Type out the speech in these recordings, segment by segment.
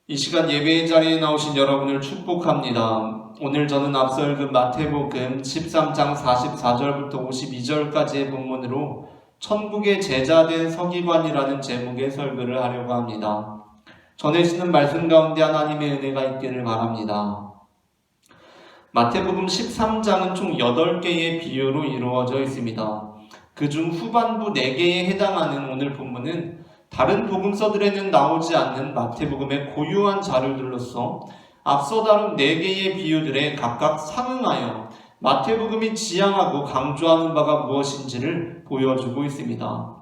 이 시간 예배의 자리에 나오신 여러분을 축복합니다. 오늘 저는 앞서 읽은 마태복음 13장 44절부터 52절까지의 본문으로 천국의 제자된 서기관이라는 제목의 설교를 하려고 합니다. 전해지는 말씀 가운데 하나님의 은혜가 있기를 바랍니다. 마태복음 13장은 총 8개의 비유로 이루어져 있습니다. 그중 후반부 4개에 해당하는 오늘 본문은 다른 복음서들에는 나오지 않는 마태복음의 고유한 자료들로서 앞서 다룬 4개의 비유들에 각각 상응하여 마태복음이 지향하고 강조하는 바가 무엇인지를 보여주고 있습니다.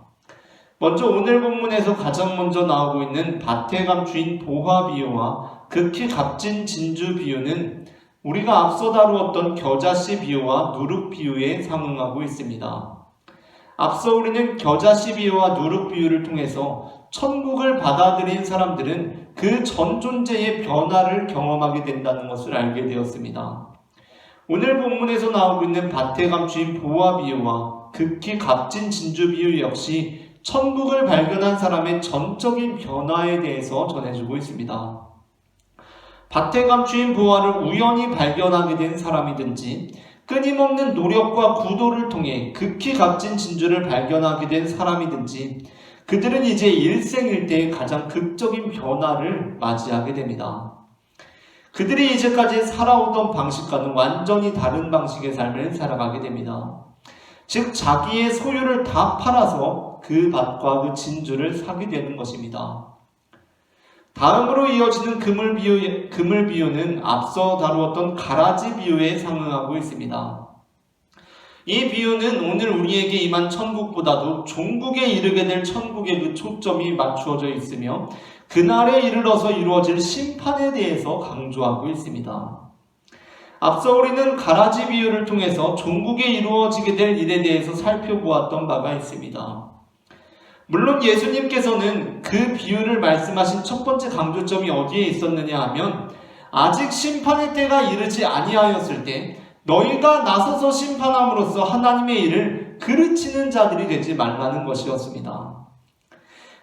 먼저 오늘 본문에서 가장 먼저 나오고 있는 밭의 주인 보화 비유와 극히 값진 진주 비유는 우리가 앞서 다루었던 겨자씨 비유와 누룩 비유에 상응하고 있습니다. 앞서 우리는 겨자씨 비유와 누룩 비유를 통해서 천국을 받아들인 사람들은 그 전 존재의 변화를 경험하게 된다는 것을 알게 되었습니다. 오늘 본문에서 나오고 있는 밭에 감추인 보화 비유와 극히 값진 진주 비유 역시 천국을 발견한 사람의 전적인 변화에 대해서 전해주고 있습니다. 밭에 감추인 보화를 우연히 발견하게 된 사람이든지 끊임없는 노력과 구도를 통해 극히 값진 진주를 발견하게 된 사람이든지 그들은 이제 일생일대의 가장 극적인 변화를 맞이하게 됩니다. 그들이 이제까지 살아오던 방식과는 완전히 다른 방식의 삶을 살아가게 됩니다. 즉 자기의 소유를 다 팔아서 그 밭과 그 진주를 사게 되는 것입니다. 다음으로 이어지는 그물 비유는 앞서 다루었던 가라지 비유에 상응하고 있습니다. 이 비유는 오늘 우리에게 임한 천국보다도 종국에 이르게 될 천국의 그 초점이 맞추어져 있으며 그날에 이르러서 이루어질 심판에 대해서 강조하고 있습니다. 앞서 우리는 가라지 비유를 통해서 종국에 이루어지게 될 일에 대해서 살펴보았던 바가 있습니다. 물론 예수님께서는 그 비유를 말씀하신 첫 번째 강조점이 어디에 있었느냐 하면 아직 심판의 때가 이르지 아니하였을 때 너희가 나서서 심판함으로써 하나님의 일을 그르치는 자들이 되지 말라는 것이었습니다.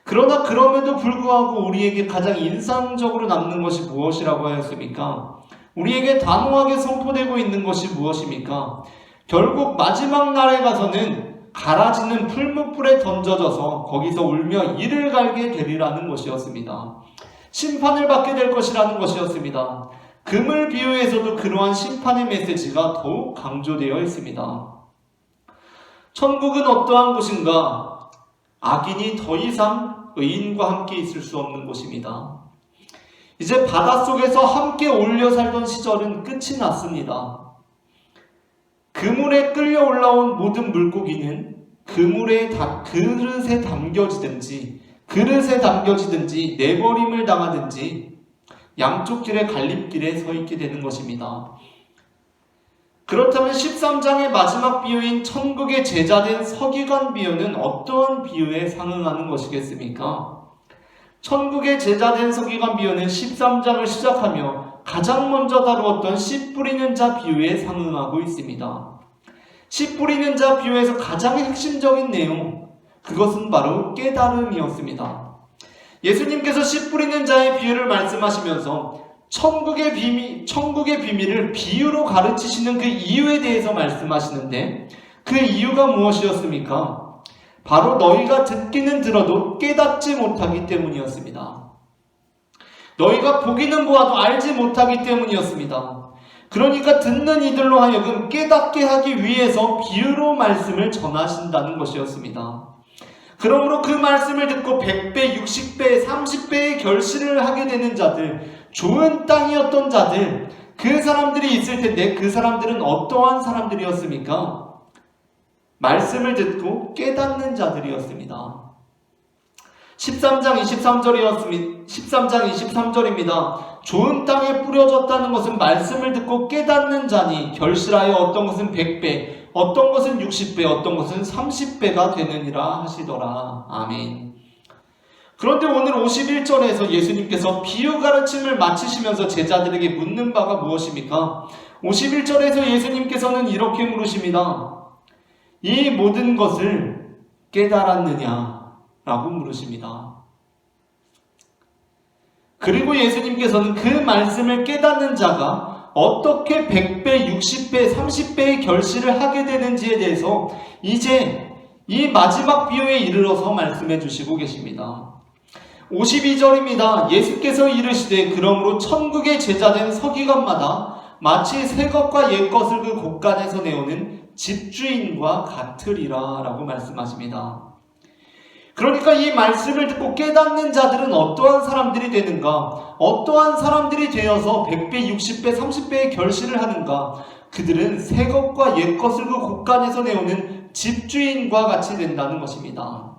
그러나 그럼에도 불구하고 우리에게 가장 인상적으로 남는 것이 무엇이라고 하였습니까? 우리에게 단호하게 선포되고 있는 것이 무엇입니까? 결국 마지막 날에 가서는 가라지는 풀무불에 던져져서 거기서 울며 이를 갈게 되리라는 것이었습니다. 심판을 받게 될 것이라는 것이었습니다. 그물 비유에서도 그러한 심판의 메시지가 더욱 강조되어 있습니다. 천국은 어떠한 곳인가? 악인이 더 이상 의인과 함께 있을 수 없는 곳입니다. 이제 바닷속에서 함께 올려 살던 시절은 끝이 났습니다. 그물에 끌려 올라온 모든 물고기는 그릇에 담겨지든지 내버림을 당하든지 양쪽 길의 갈림길에 서 있게 되는 것입니다. 그렇다면 13장의 마지막 비유인 천국의 제자된 서기관 비유는 어떠한 비유에 상응하는 것이겠습니까? 천국의 제자된 서기관 비유는 13장을 시작하며 가장 먼저 다루었던 씨 뿌리는 자 비유에 상응하고 있습니다. 씨 뿌리는 자 비유에서 가장 핵심적인 내용, 그것은 바로 깨달음이었습니다. 예수님께서 씨 뿌리는 자의 비유를 말씀하시면서 천국의 비밀을 비유로 가르치시는 그 이유에 대해서 말씀하시는데 그 이유가 무엇이었습니까? 바로 너희가 듣기는 들어도 깨닫지 못하기 때문이었습니다. 너희가 보기는 보아도 알지 못하기 때문이었습니다. 그러니까 듣는 이들로 하여금 깨닫게 하기 위해서 비유로 말씀을 전하신다는 것이었습니다. 그러므로 그 말씀을 듣고 100배, 60배, 30배의 결실을 하게 되는 자들, 좋은 땅이었던 자들, 그 사람들이 있을 텐데 그 사람들은 어떠한 사람들이었습니까? 말씀을 듣고 깨닫는 자들이었습니다. 13장 23절입니다. 좋은 땅에 뿌려졌다는 것은 말씀을 듣고 깨닫는 자니 결실하여 어떤 것은 100배, 어떤 것은 60배, 어떤 것은 30배가 되느니라 하시더라. 아멘. 그런데 오늘 51절에서 예수님께서 비유 가르침을 마치시면서 제자들에게 묻는 바가 무엇입니까? 51절에서 예수님께서는 이렇게 물으십니다. 이 모든 것을 깨달았느냐? 라고 물으십니다. 그리고 예수님께서는 그 말씀을 깨닫는 자가 어떻게 100배, 60배, 30배의 결실을 하게 되는지에 대해서 이제 이 마지막 비유에 이르러서 말씀해 주시고 계십니다. 52절입니다. 예수께서 이르시되 그러므로 천국의 제자된 서기관마다 마치 새 것과 옛 것을 그 곳간에서 내오는 집주인과 같으리라 라고 말씀하십니다. 그러니까 이 말씀을 듣고 깨닫는 자들은 어떠한 사람들이 되는가? 어떠한 사람들이 되어서 100배, 60배, 30배의 결실을 하는가? 그들은 새 것과 옛 것을 그 곳간에서 내오는 집주인과 같이 된다는 것입니다.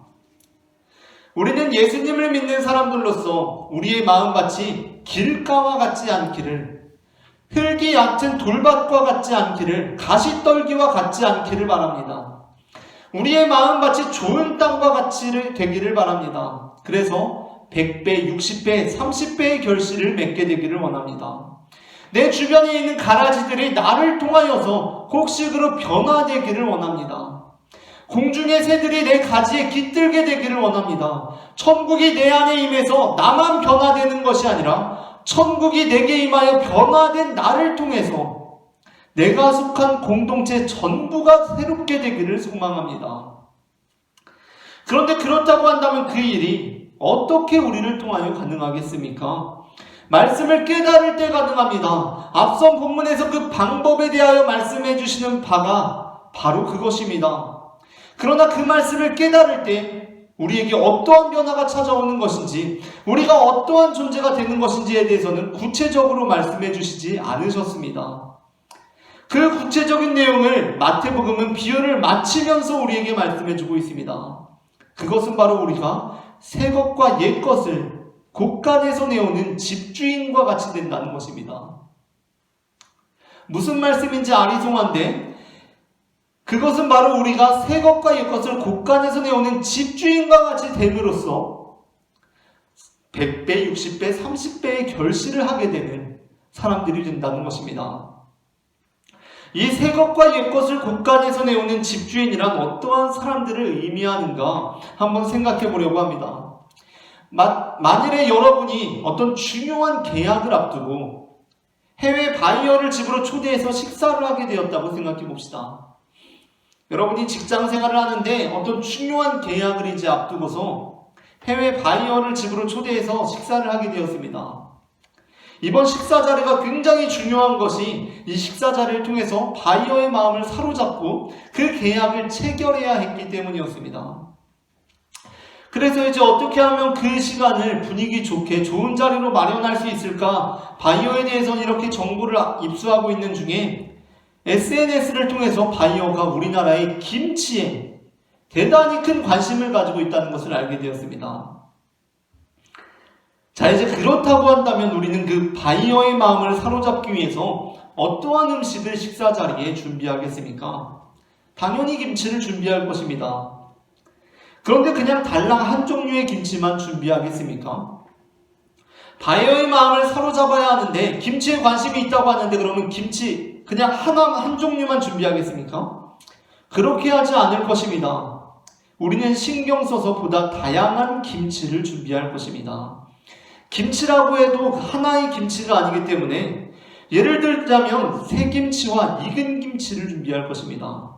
우리는 예수님을 믿는 사람들로서 우리의 마음밭이 길가와 같지 않기를, 흙이 얕은 돌밭과 같지 않기를, 가시떨기와 같지 않기를 바랍니다. 우리의 마음밭이 좋은 땅과 같이 되기를 바랍니다. 그래서 100배, 60배, 30배의 결실을 맺게 되기를 원합니다. 내 주변에 있는 가라지들이 나를 통하여서 곡식으로 변화되기를 원합니다. 공중의 새들이 내 가지에 깃들게 되기를 원합니다. 천국이 내 안에 임해서 나만 변화되는 것이 아니라 천국이 내게 임하여 변화된 나를 통해서 내가 속한 공동체 전부가 새롭게 되기를 소망합니다. 그런데 그렇다고 한다면 그 일이 어떻게 우리를 통하여 가능하겠습니까? 말씀을 깨달을 때 가능합니다. 앞선 본문에서 그 방법에 대하여 말씀해 주시는 바가 바로 그것입니다. 그러나 그 말씀을 깨달을 때 우리에게 어떠한 변화가 찾아오는 것인지, 우리가 어떠한 존재가 되는 것인지에 대해서는 구체적으로 말씀해 주시지 않으셨습니다. 그 구체적인 내용을 마태복음은 비유를 마치면서 우리에게 말씀해 주고 있습니다. 그것은 바로 우리가 새 것과 옛 것을 곳간에서 내오는 집주인과 같이 된다는 것입니다. 무슨 말씀인지 아리송한데 그것은 바로 우리가 새 것과 옛 것을 곳간에서 내오는 집주인과 같이 됨으로써 100배, 60배, 30배의 결실을 하게 되는 사람들이 된다는 것입니다. 이 새 것과 옛 것을 곳간에서 내오는 집주인이란 어떠한 사람들을 의미하는가 한번 생각해 보려고 합니다. 만일에 여러분이 어떤 중요한 계약을 앞두고 해외 바이어를 집으로 초대해서 식사를 하게 되었다고 생각해 봅시다. 여러분이 직장 생활을 하는데 어떤 중요한 계약을 이제 앞두고서 해외 바이어를 집으로 초대해서 식사를 하게 되었습니다. 이번 식사 자리가 굉장히 중요한 것이 이 식사 자리를 통해서 바이어의 마음을 사로잡고 그 계약을 체결해야 했기 때문이었습니다. 그래서 이제 어떻게 하면 그 시간을 분위기 좋게 좋은 자리로 마련할 수 있을까? 바이어에 대해서는 이렇게 정보를 입수하고 있는 중에 SNS를 통해서 바이어가 우리나라의 김치에 대단히 큰 관심을 가지고 있다는 것을 알게 되었습니다. 자, 이제 그렇다고 한다면 우리는 그 바이어의 마음을 사로잡기 위해서 어떠한 음식을 식사 자리에 준비하겠습니까? 당연히 김치를 준비할 것입니다. 그런데 그냥 달랑 한 종류의 김치만 준비하겠습니까? 바이어의 마음을 사로잡아야 하는데 김치에 관심이 있다고 하는데 그러면 김치 그냥 한 종류만 준비하겠습니까? 그렇게 하지 않을 것입니다. 우리는 신경 써서 보다 다양한 김치를 준비할 것입니다. 김치라고 해도 하나의 김치가 아니기 때문에 예를 들자면 새김치와 익은 김치를 준비할 것입니다.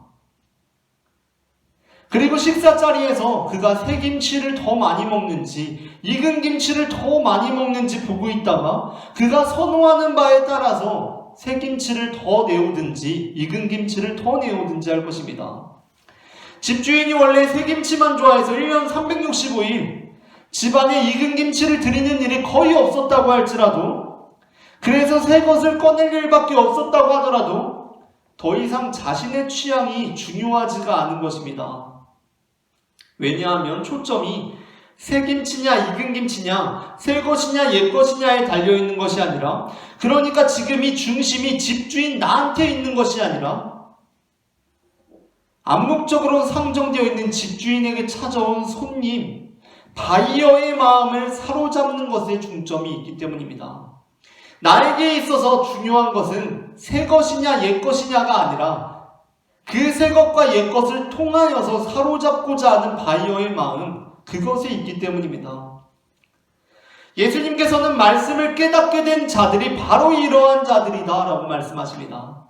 그리고 식사 자리에서 그가 새김치를 더 많이 먹는지 익은 김치를 더 많이 먹는지 보고 있다가 그가 선호하는 바에 따라서 새김치를 더 내오든지 익은 김치를 더 내오든지 할 것입니다. 집주인이 원래 새김치만 좋아해서 1년 365일 집안에 익은 김치를 드리는 일이 거의 없었다고 할지라도, 그래서 새 것을 꺼낼 일밖에 없었다고 하더라도 더 이상 자신의 취향이 중요하지가 않은 것입니다. 왜냐하면 초점이 새 김치냐 익은 김치냐 새 것이냐 옛 것이냐에 달려있는 것이 아니라, 그러니까 지금 이 중심이 집주인 나한테 있는 것이 아니라 암묵적으로 상정되어 있는 집주인에게 찾아온 손님, 바이어의 마음을 사로잡는 것에 중점이 있기 때문입니다. 나에게 있어서 중요한 것은 새 것이냐 옛 것이냐가 아니라 그 새 것과 옛 것을 통하여서 사로잡고자 하는 바이어의 마음, 그것에 있기 때문입니다. 예수님께서는 말씀을 깨닫게 된 자들이 바로 이러한 자들이다 라고 말씀하십니다.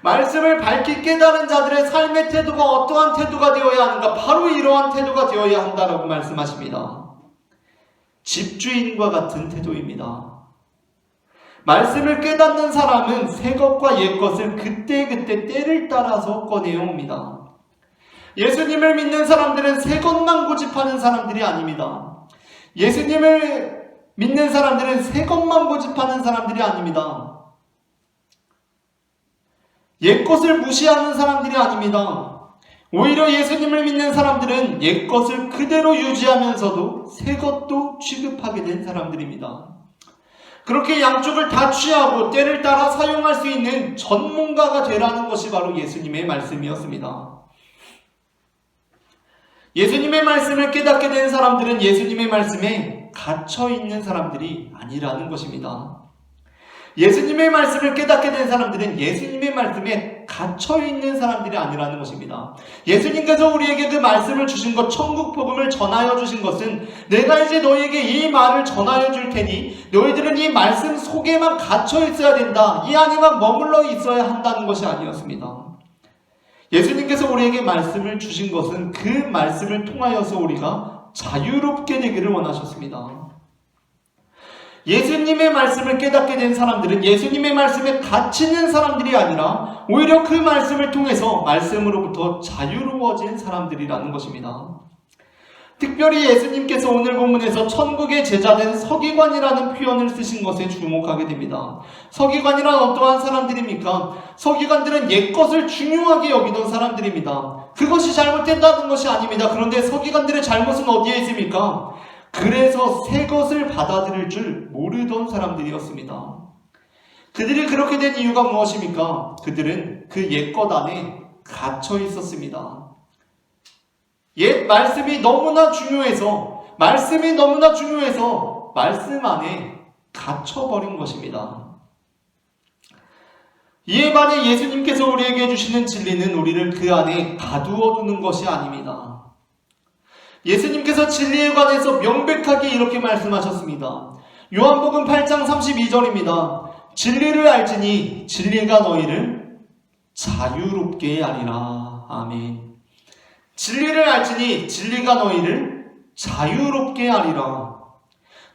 말씀을 밝히 깨달은 자들의 삶의 태도가 어떠한 태도가 되어야 하는가? 바로 이러한 태도가 되어야 한다라고 말씀하십니다. 집주인과 같은 태도입니다. 말씀을 깨닫는 사람은 새 것과 옛 것을 그때그때 때를 따라서 꺼내어 옵니다. 예수님을 믿는 사람들은 새 것만 고집하는 사람들이 아닙니다. 예수님을 믿는 사람들은 새 것만 고집하는 사람들이 아닙니다. 옛 것을 무시하는 사람들이 아닙니다. 오히려 예수님을 믿는 사람들은 옛 것을 그대로 유지하면서도 새 것도 취급하게 된 사람들입니다. 그렇게 양쪽을 다 취하고 때를 따라 사용할 수 있는 전문가가 되라는 것이 바로 예수님의 말씀이었습니다. 예수님의 말씀을 깨닫게 된 사람들은 예수님의 말씀에 갇혀 있는 사람들이 아니라는 것입니다. 예수님의 말씀을 깨닫게 된 사람들은 예수님의 말씀에 갇혀 있는 사람들이 아니라는 것입니다. 예수님께서 우리에게 그 말씀을 주신 것, 천국 복음을 전하여 주신 것은 내가 이제 너희에게 이 말을 전하여 줄 테니 너희들은 이 말씀 속에만 갇혀 있어야 된다, 이 안에만 머물러 있어야 한다는 것이 아니었습니다. 예수님께서 우리에게 말씀을 주신 것은 그 말씀을 통하여서 우리가 자유롭게 되기를 원하셨습니다. 예수님의 말씀을 깨닫게 된 사람들은 예수님의 말씀에 갇히는 사람들이 아니라 오히려 그 말씀을 통해서 말씀으로부터 자유로워진 사람들이라는 것입니다. 특별히 예수님께서 오늘 본문에서 천국의 제자된 서기관이라는 표현을 쓰신 것에 주목하게 됩니다. 서기관이란 어떠한 사람들입니까? 서기관들은 옛것을 중요하게 여기던 사람들입니다. 그것이 잘못된다는 것이 아닙니다. 그런데 서기관들의 잘못은 어디에 있습니까? 그래서 새 것을 받아들일 줄 모르던 사람들이었습니다. 그들이 그렇게 된 이유가 무엇입니까? 그들은 그 옛것 안에 갇혀 있었습니다. 옛 말씀이 너무나 중요해서 말씀 안에 갇혀버린 것입니다. 이에 반해 예수님께서 우리에게 주시는 진리는 우리를 그 안에 가두어 두는 것이 아닙니다. 예수님께서 진리에 관해서 명백하게 이렇게 말씀하셨습니다. 요한복음 8장 32절입니다. 진리를 알지니 진리가 너희를 자유롭게 하리라. 아멘. 진리를 알지니 진리가 너희를 자유롭게 하리라.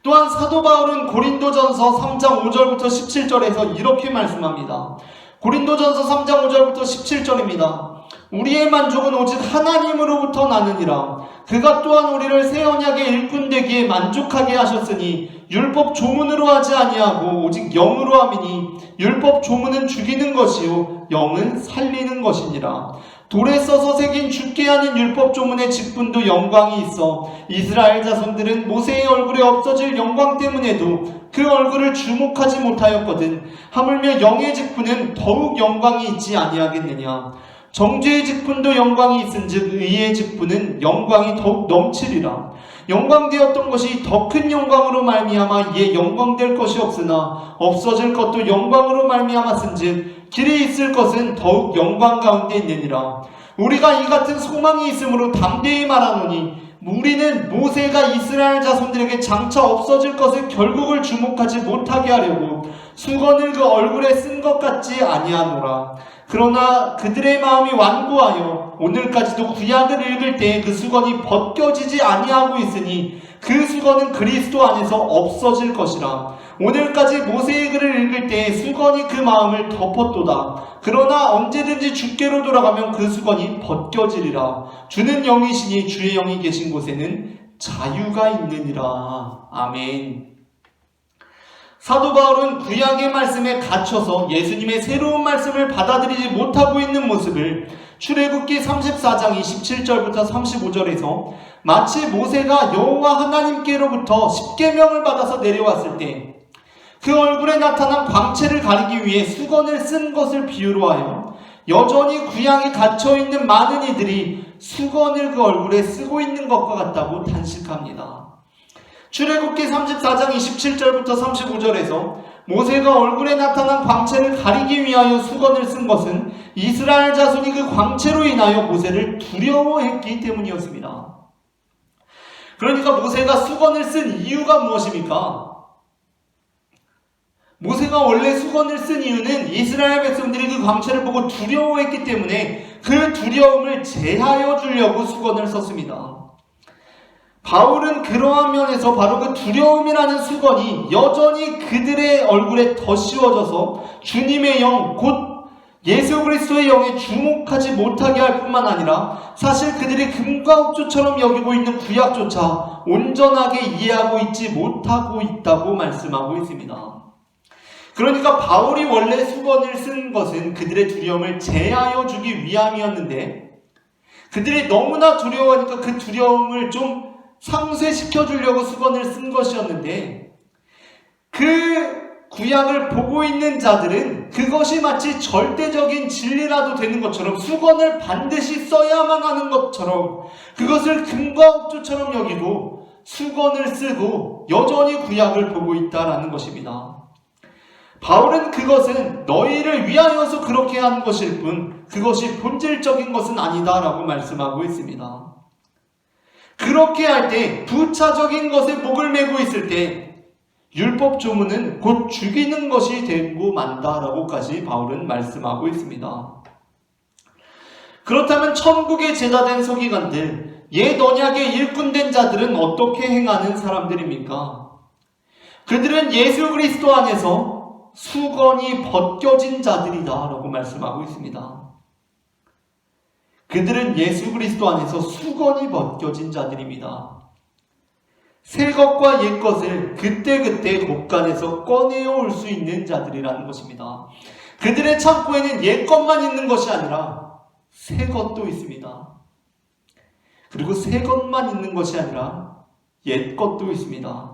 또한 사도 바울은 고린도전서 3장 5절부터 17절에서 이렇게 말씀합니다. 고린도전서 3장 5절부터 17절입니다. 우리의 만족은 오직 하나님으로부터 나느니라. 그가 또한 우리를 새 언약의 일꾼 되기에 만족하게 하셨으니 율법 조문으로 하지 아니하고 오직 영으로 함이니 율법 조문은 죽이는 것이요 영은 살리는 것이니라. 돌에 써서 새긴 죽게 하는 율법 조문의 직분도 영광이 있어 이스라엘 자손들은 모세의 얼굴에 없어질 영광 때문에도 그 얼굴을 주목하지 못하였거든. 하물며 영의 직분은 더욱 영광이 있지 아니하겠느냐. 정죄의 직분도 영광이 있은즉 의의 직분은 영광이 더욱 넘치리라. 영광되었던 것이 더 큰 영광으로 말미암아 이에 영광될 것이 없으나 없어질 것도 영광으로 말미암았은즉 길이 있을 것은 더욱 영광 가운데 있느니라. 우리가 이 같은 소망이 있으므로 담대히 말하노니 우리는 모세가 이스라엘 자손들에게 장차 없어질 것을 결국을 주목하지 못하게 하려고 수건을 그 얼굴에 쓴 것 같지 아니하노라. 그러나 그들의 마음이 완고하여 오늘까지도 구약을 읽을 때 그 수건이 벗겨지지 아니하고 있으니 그 수건은 그리스도 안에서 없어질 것이라. 오늘까지 모세의 글을 읽을 때 수건이 그 마음을 덮었도다. 그러나 언제든지 주께로 돌아가면 그 수건이 벗겨지리라. 주는 영이시니 주의 영이 계신 곳에는 자유가 있느니라. 아멘. 사도 바울은 구약의 말씀에 갇혀서 예수님의 새로운 말씀을 받아들이지 못하고 있는 모습을 출애굽기 34장 27절부터 35절에서 마치 모세가 여호와 하나님께로부터 십계명을 받아서 내려왔을 때 그 얼굴에 나타난 광채를 가리기 위해 수건을 쓴 것을 비유로 하여 여전히 구약에 갇혀있는 많은 이들이 수건을 그 얼굴에 쓰고 있는 것과 같다고 단식합니다. 출애굽기 34장 27절부터 35절에서 모세가 얼굴에 나타난 광채를 가리기 위하여 수건을 쓴 것은 이스라엘 자손이 그 광채로 인하여 모세를 두려워했기 때문이었습니다. 그러니까 모세가 수건을 쓴 이유가 무엇입니까? 모세가 원래 수건을 쓴 이유는 이스라엘 백성들이 그 광채를 보고 두려워했기 때문에 그 두려움을 제하여 주려고 수건을 썼습니다. 바울은 그러한 면에서 바로 그 두려움이라는 수건이 여전히 그들의 얼굴에 더 씌워져서 주님의 영, 곧 예수 그리스도의 영에 주목하지 못하게 할 뿐만 아니라 사실 그들이 금과 옥조처럼 여기고 있는 구약조차 온전하게 이해하고 있지 못하고 있다고 말씀하고 있습니다. 그러니까 바울이 원래 수건을 쓴 것은 그들의 두려움을 제하여 주기 위함이었는데 그들이 너무나 두려워하니까 그 두려움을 좀 상쇄시켜 주려고 수건을 쓴 것이었는데 그 구약을 보고 있는 자들은 그것이 마치 절대적인 진리라도 되는 것처럼 수건을 반드시 써야만 하는 것처럼 그것을 금과 옥조처럼 여기고 수건을 쓰고 여전히 구약을 보고 있다라는 것입니다. 바울은 그것은 너희를 위하여서 그렇게 한 것일 뿐 그것이 본질적인 것은 아니다라고 말씀하고 있습니다. 그렇게 할 때 부차적인 것에 목을 메고 있을 때 율법 조문은 곧 죽이는 것이 되고 만다라고까지 바울은 말씀하고 있습니다. 그렇다면 천국에 제자된 서기관들, 옛 언약의 일꾼된 자들은 어떻게 행하는 사람들입니까? 그들은 예수 그리스도 안에서 수건이 벗겨진 자들이다 라고 말씀하고 있습니다. 그들은 예수 그리스도 안에서 수건이 벗겨진 자들입니다. 새 것과 옛 것을 그때그때 곳간에서 꺼내어 올 수 있는 자들이라는 것입니다. 그들의 창고에는 옛 것만 있는 것이 아니라 새 것도 있습니다. 그리고 새 것만 있는 것이 아니라 옛 것도 있습니다.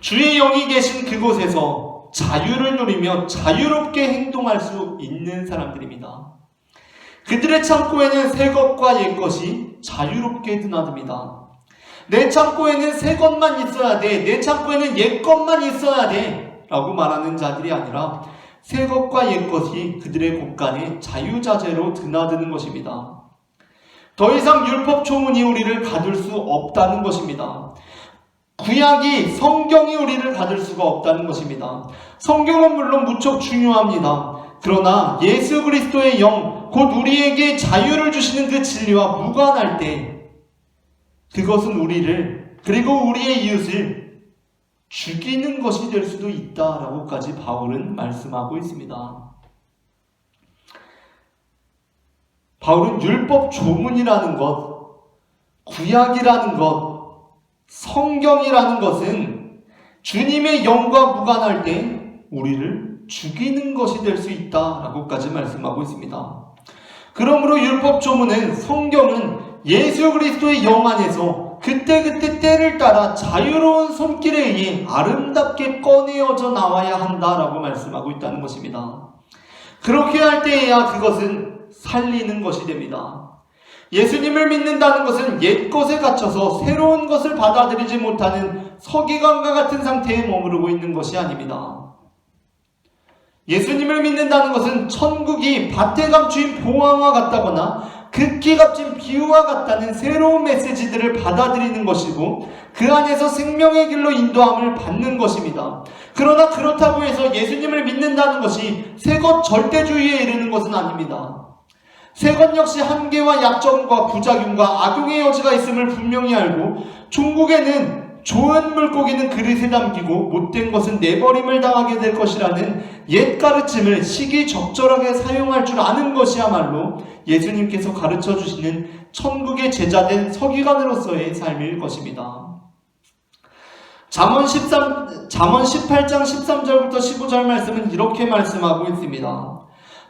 주의 영이 계신 그곳에서 자유를 누리며 자유롭게 행동할 수 있는 사람들입니다. 그들의 창고에는 새 것과 옛 것이 자유롭게 드나듭니다. 내 창고에는 새 것만 있어야 돼, 내 창고에는 옛 것만 있어야 돼 라고 말하는 자들이 아니라 새 것과 옛 것이 그들의 곳간에 자유자재로 드나드는 것입니다. 더 이상 율법 조문이 우리를 가둘 수 없다는 것입니다. 구약이, 성경이 우리를 가둘 수가 없다는 것입니다. 성경은 물론 무척 중요합니다. 그러나 예수 그리스도의 영, 곧 우리에게 자유를 주시는 그 진리와 무관할 때 그것은 우리를, 그리고 우리의 이웃을 죽이는 것이 될 수도 있다라고까지 바울은 말씀하고 있습니다. 바울은 율법 조문이라는 것, 구약이라는 것, 성경이라는 것은 주님의 영과 무관할 때 우리를 죽이는 것이 될 수 있다라고까지 말씀하고 있습니다. 그러므로 율법 조문은, 성경은 예수 그리스도의 영 안에서 그때그때 때를 따라 자유로운 손길에 의해 아름답게 꺼내어져 나와야 한다라고 말씀하고 있다는 것입니다. 그렇게 할 때에야 그것은 살리는 것이 됩니다. 예수님을 믿는다는 것은 옛 것에 갇혀서 새로운 것을 받아들이지 못하는 서기관과 같은 상태에 머무르고 있는 것이 아닙니다. 예수님을 믿는다는 것은 천국이 밭에 감추인 보화와 같다거나 극히 값진 비유와 같다는 새로운 메시지들을 받아들이는 것이고 그 안에서 생명의 길로 인도함을 받는 것입니다. 그러나 그렇다고 해서 예수님을 믿는다는 것이 새것 절대주의에 이르는 것은 아닙니다. 새것 역시 한계와 약점과 부작용과 악용의 여지가 있음을 분명히 알고 종국에는 좋은 물고기는 그릇에 담기고 못된 것은 내버림을 당하게 될 것이라는 옛 가르침을 시기적절하게 사용할 줄 아는 것이야말로 예수님께서 가르쳐 주시는 천국의 제자된 서기관으로서의 삶일 것입니다. 잠언 18장 13절부터 15절 말씀은 이렇게 말씀하고 있습니다.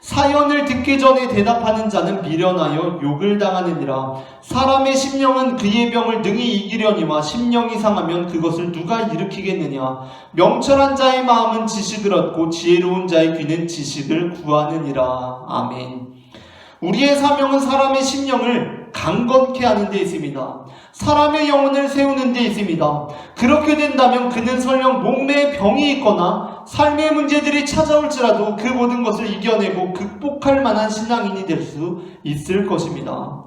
사연을 듣기 전에 대답하는 자는 미련하여 욕을 당하느니라. 사람의 심령은 그의 병을 능히 이기려니와 심령이 상하면 그것을 누가 일으키겠느냐. 명철한 자의 마음은 지식을 얻고 지혜로운 자의 귀는 지식을 구하느니라. 아멘. 우리의 사명은 사람의 심령을 강건케 하는 데 있습니다. 사람의 영혼을 세우는 데 있습니다. 그렇게 된다면 그는 설령 몸매에 병이 있거나 삶의 문제들이 찾아올지라도 그 모든 것을 이겨내고 극복할 만한 신앙인이 될 수 있을 것입니다.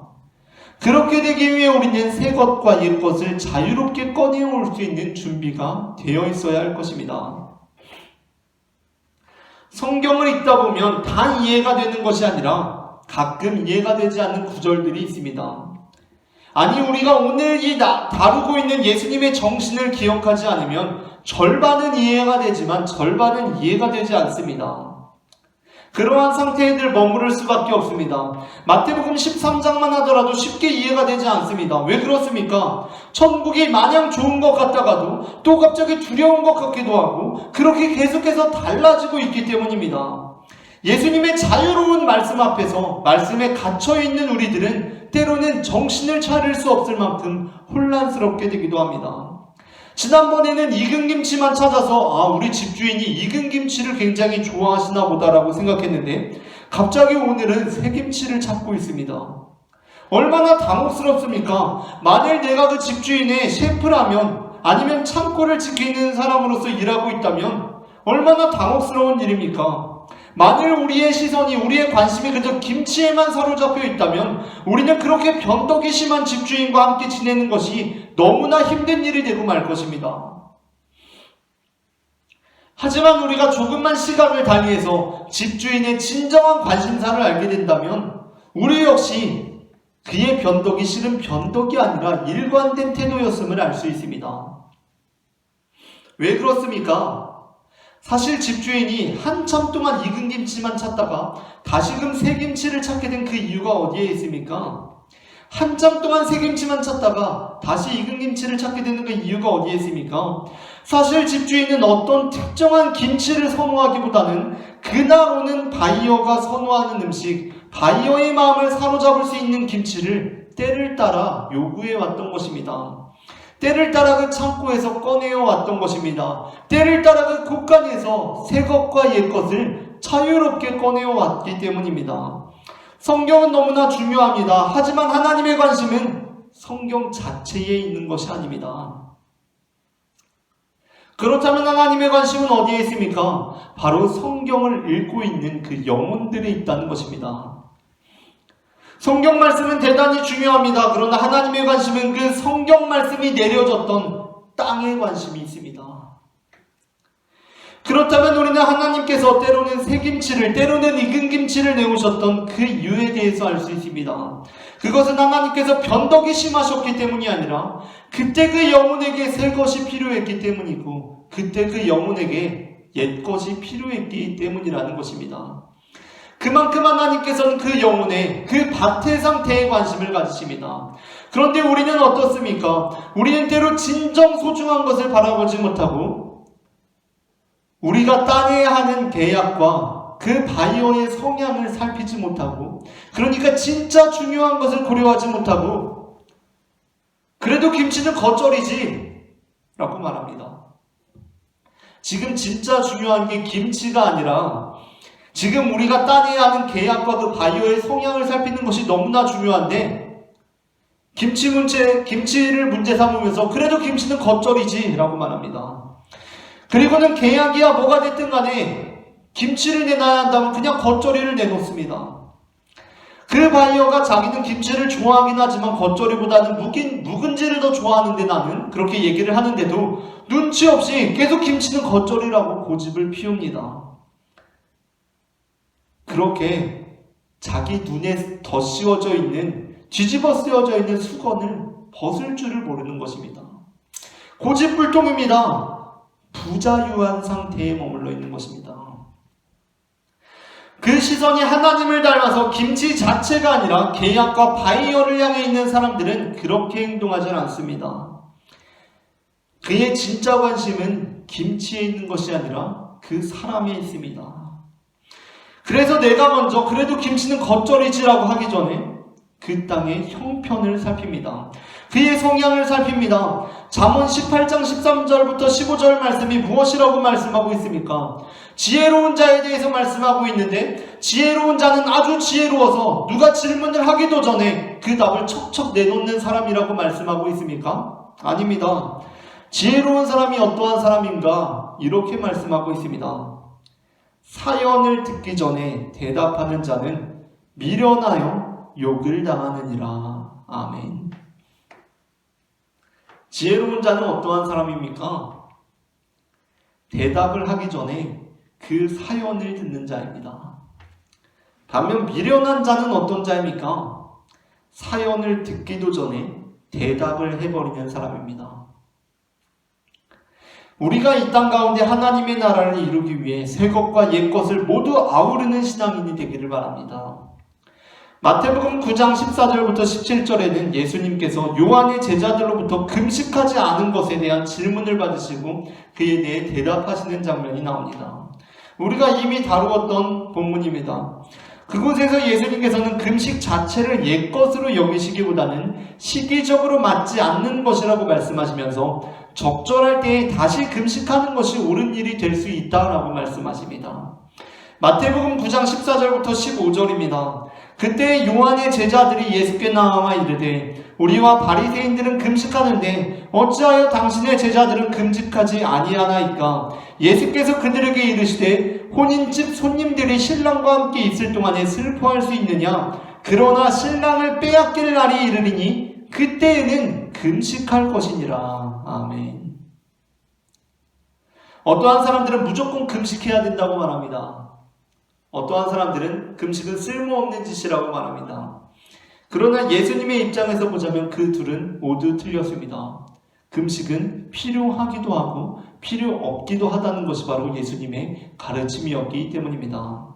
그렇게 되기 위해 우리는 새 것과 옛 것을 자유롭게 꺼내올 수 있는 준비가 되어 있어야 할 것입니다. 성경을 읽다 보면 다 이해가 되는 것이 아니라 가끔 이해가 되지 않는 구절들이 있습니다. 아니, 우리가 오늘 다루고 있는 예수님의 정신을 기억하지 않으면 절반은 이해가 되지만 절반은 이해가 되지 않습니다. 그러한 상태에 늘 머무를 수밖에 없습니다. 마태복음 13장만 하더라도 쉽게 이해가 되지 않습니다. 왜 그렇습니까? 천국이 마냥 좋은 것 같다가도 또 갑자기 두려운 것 같기도 하고 그렇게 계속해서 달라지고 있기 때문입니다. 예수님의 자유로운 말씀 앞에서 말씀에 갇혀있는 우리들은 때로는 정신을 차릴 수 없을 만큼 혼란스럽게 되기도 합니다. 지난번에는 익은 김치만 찾아서 우리 집주인이 익은 김치를 굉장히 좋아하시나 보다라고 생각했는데 갑자기 오늘은 새김치를 찾고 있습니다. 얼마나 당혹스럽습니까? 만일 내가 그 집주인의 셰프라면 아니면 창고를 지키는 사람으로서 일하고 있다면 얼마나 당혹스러운 일입니까? 만일 우리의 시선이, 우리의 관심이 그저 김치에만 사로잡혀 있다면 우리는 그렇게 변덕이 심한 집주인과 함께 지내는 것이 너무나 힘든 일이 되고 말 것입니다. 하지만 우리가 조금만 시각을 달리해서 집주인의 진정한 관심사를 알게 된다면 우리 역시 그의 변덕이 실은 변덕이 아니라 일관된 태도였음을 알 수 있습니다. 왜 그렇습니까? 사실 집주인이 한참 동안 익은 김치만 찾다가 다시금 새 김치를 찾게 된 그 이유가 어디에 있습니까? 한참 동안 새 김치만 찾다가 다시 익은 김치를 찾게 되는 그 이유가 어디에 있습니까? 사실 집주인은 어떤 특정한 김치를 선호하기보다는 그날 오는 바이어가 선호하는 음식, 바이어의 마음을 사로잡을 수 있는 김치를 때를 따라 요구해 왔던 것입니다. 때를 따라 그 창고에서 꺼내어 왔던 것입니다. 때를 따라 그 곳간에서 새 것과 옛 것을 자유롭게 꺼내어 왔기 때문입니다. 성경은 너무나 중요합니다. 하지만 하나님의 관심은 성경 자체에 있는 것이 아닙니다. 그렇다면 하나님의 관심은 어디에 있습니까? 바로 성경을 읽고 있는 그 영혼들에 있다는 것입니다. 성경 말씀은 대단히 중요합니다. 그러나 하나님의 관심은 그 성경 말씀이 내려졌던 땅에 관심이 있습니다. 그렇다면 우리는 하나님께서 때로는 새 김치를, 때로는 익은 김치를 내오셨던 그 이유에 대해서 알 수 있습니다. 그것은 하나님께서 변덕이 심하셨기 때문이 아니라 그때 그 영혼에게 새 것이 필요했기 때문이고 그때 그 영혼에게 옛 것이 필요했기 때문이라는 것입니다. 그만큼 하나님께서는 그 영혼의 그 밭의 상태에 관심을 가지십니다. 그런데 우리는 어떻습니까? 우리는 때로 진정 소중한 것을 바라보지 못하고 우리가 따내야 하는 계약과 그 바이어의 성향을 살피지 못하고 그러니까 진짜 중요한 것을 고려하지 못하고 그래도 김치는 겉절이지 라고 말합니다. 지금 진짜 중요한 게 김치가 아니라 지금 우리가 따내야 하는 계약과 그 바이어의 성향을 살피는 것이 너무나 중요한데 김치를 문제 삼으면서 그래도 김치는 겉절이지 라고 말합니다. 그리고는 계약이야 뭐가 됐든 간에 김치를 내놔야 한다면 그냥 겉절이를 내놓습니다. 그 바이어가 자기는 김치를 좋아하긴 하지만 겉절이보다는 묵은지를 더 좋아하는데 나는 그렇게 얘기를 하는데도 눈치 없이 계속 김치는 겉절이라고 고집을 피웁니다. 그렇게 자기 눈에 더 씌워져 있는, 뒤집어 쓰여져 있는 수건을 벗을 줄을 모르는 것입니다. 고집불통입니다. 부자유한 상태에 머물러 있는 것입니다. 그 시선이 하나님을 닮아서 김치 자체가 아니라 계약과 바이어를 향해 있는 사람들은 그렇게 행동하지 않습니다. 그의 진짜 관심은 김치에 있는 것이 아니라 그 사람에 있습니다. 그래서 내가 먼저 그래도 김치는 겉절이지라고 하기 전에 그 땅의 형편을 살핍니다. 그의 성향을 살핍니다. 잠언 18장 13절부터 15절 말씀이 무엇이라고 말씀하고 있습니까? 지혜로운 자에 대해서 말씀하고 있는데 지혜로운 자는 아주 지혜로워서 누가 질문을 하기도 전에 그 답을 척척 내놓는 사람이라고 말씀하고 있습니까? 아닙니다. 지혜로운 사람이 어떠한 사람인가? 이렇게 말씀하고 있습니다. 사연을 듣기 전에 대답하는 자는 미련하여 욕을 당하느니라. 아멘. 지혜로운 자는 어떠한 사람입니까? 대답을 하기 전에 그 사연을 듣는 자입니다. 반면 미련한 자는 어떤 자입니까? 사연을 듣기도 전에 대답을 해버리는 사람입니다. 우리가 이 땅 가운데 하나님의 나라를 이루기 위해 새 것과 옛 것을 모두 아우르는 신앙인이 되기를 바랍니다. 마태복음 9장 14절부터 17절에는 예수님께서 요한의 제자들로부터 금식하지 않은 것에 대한 질문을 받으시고 그에 대해 대답하시는 장면이 나옵니다. 우리가 이미 다루었던 본문입니다. 그곳에서 예수님께서는 금식 자체를 옛것으로 여기시기보다는 시기적으로 맞지 않는 것이라고 말씀하시면서 적절할 때에 다시 금식하는 것이 옳은 일이 될 수 있다라고 말씀하십니다. 마태복음 9장 14절부터 15절입니다. 그때 요한의 제자들이 예수께 나와 이르되 우리와 바리새인들은 금식하는데 어찌하여 당신의 제자들은 금식하지 아니하나이까? 예수께서 그들에게 이르시되 혼인집 손님들이 신랑과 함께 있을 동안에 슬퍼할 수 있느냐? 그러나 신랑을 빼앗길 날이 이르리니 그때에는 금식할 것이니라. 아멘. 어떠한 사람들은 무조건 금식해야 된다고 말합니다. 어떠한 사람들은 금식은 쓸모없는 짓이라고 말합니다. 그러나 예수님의 입장에서 보자면 그 둘은 모두 틀렸습니다. 금식은 필요하기도 하고 필요 없기도 하다는 것이 바로 예수님의 가르침이었기 때문입니다.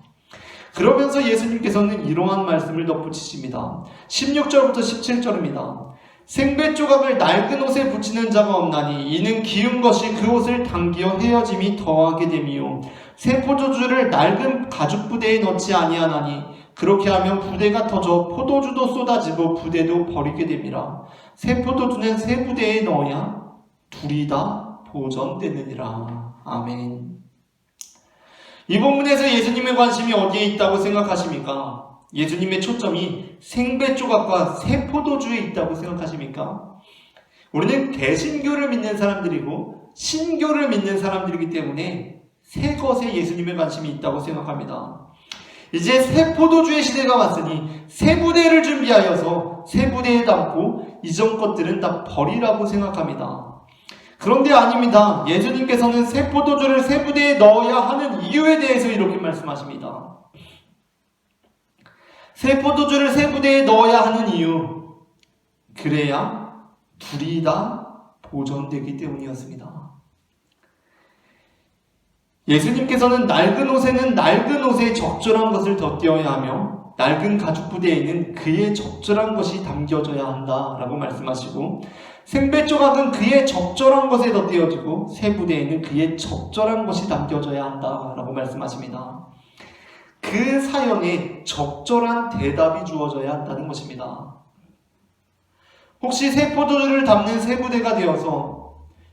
그러면서 예수님께서는 이러한 말씀을 덧붙이십니다. 16절부터 17절입니다. 생배 조각을 낡은 옷에 붙이는 자가 없나니 이는 기운 것이 그 옷을 당기어 헤어짐이 더하게 됨이요 새 포도주를 낡은 가죽 부대에 넣지 아니하나니 그렇게 하면 부대가 터져 포도주도 쏟아지고 부대도 버리게 됨이라. 새 포도주는 새 부대에 넣어야 둘이 다 보존되느니라. 아멘. 이 본문에서 예수님의 관심이 어디에 있다고 생각하십니까? 예수님의 초점이 생배 조각과 새 포도주에 있다고 생각하십니까? 우리는 개신교를 믿는 사람들이고 신교를 믿는 사람들이기 때문에 새 것에 예수님의 관심이 있다고 생각합니다. 이제 새 포도주의 시대가 왔으니 새 부대를 준비하여서 새 부대에 담고 이전 것들은 다 버리라고 생각합니다. 그런데 아닙니다. 예수님께서는 새 포도주를 새 부대에 넣어야 하는 이유에 대해서 이렇게 말씀하십니다. 새 포도주를 새 부대에 넣어야 하는 이유, 그래야 둘이 다 보존되기 때문이었습니다. 예수님께서는 낡은 옷에는 낡은 옷에 적절한 것을 덧띄어야 하며 낡은 가죽 부대에는 그의 적절한 것이 담겨져야 한다라고 말씀하시고 생배 조각은 그의 적절한 것에 덧띄어지고 새 부대에는 그의 적절한 것이 담겨져야 한다라고 말씀하십니다. 그 사연에 적절한 대답이 주어져야 한다는 것입니다. 혹시 새 포도주를 담는 새 부대가 되어서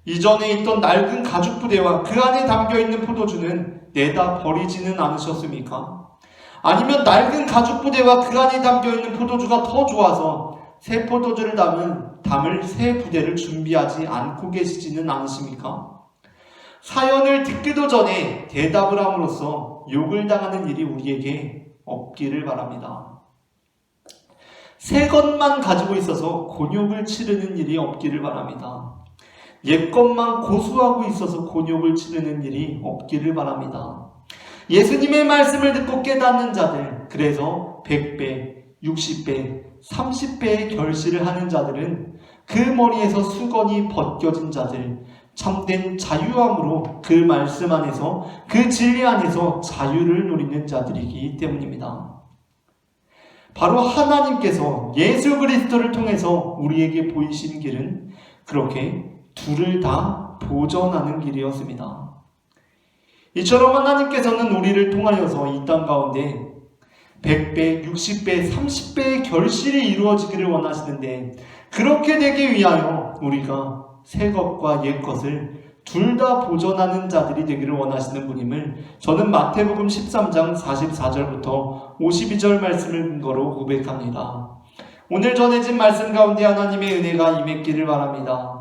이전에 있던 낡은 가죽 부대와 그 안에 담겨있는 포도주는 내다 버리지는 않으셨습니까? 아니면 낡은 가죽 부대와 그 안에 담겨있는 포도주가 더 좋아서 새 포도주를 담을 새 부대를 준비하지 않고 계시지는 않으십니까? 사연을 듣기도 전에 대답을 함으로써 욕을 당하는 일이 우리에게 없기를 바랍니다. 새 것만 가지고 있어서 곤욕을 치르는 일이 없기를 바랍니다. 옛 것만 고수하고 있어서 곤욕을 치르는 일이 없기를 바랍니다. 예수님의 말씀을 듣고 깨닫는 자들, 그래서 100배, 60배, 30배의 결실을 하는 자들은 그 머리에서 수건이 벗겨진 자들, 참된 자유함으로 그 말씀 안에서, 그 진리 안에서 자유를 누리는 자들이기 때문입니다. 바로 하나님께서 예수 그리스도를 통해서 우리에게 보이신 길은 그렇게 둘을 다 보존하는 길이었습니다. 이처럼 하나님께서는 우리를 통하여서 이 땅 가운데 100배, 60배, 30배의 결실이 이루어지기를 원하시는데 그렇게 되기 위하여 우리가 새 것과 옛 것을 둘 다 보존하는 자들이 되기를 원하시는 분임을 저는 마태복음 13장 44절부터 52절 말씀을 근거로 고백합니다. 오늘 전해진 말씀 가운데 하나님의 은혜가 임했기를 바랍니다.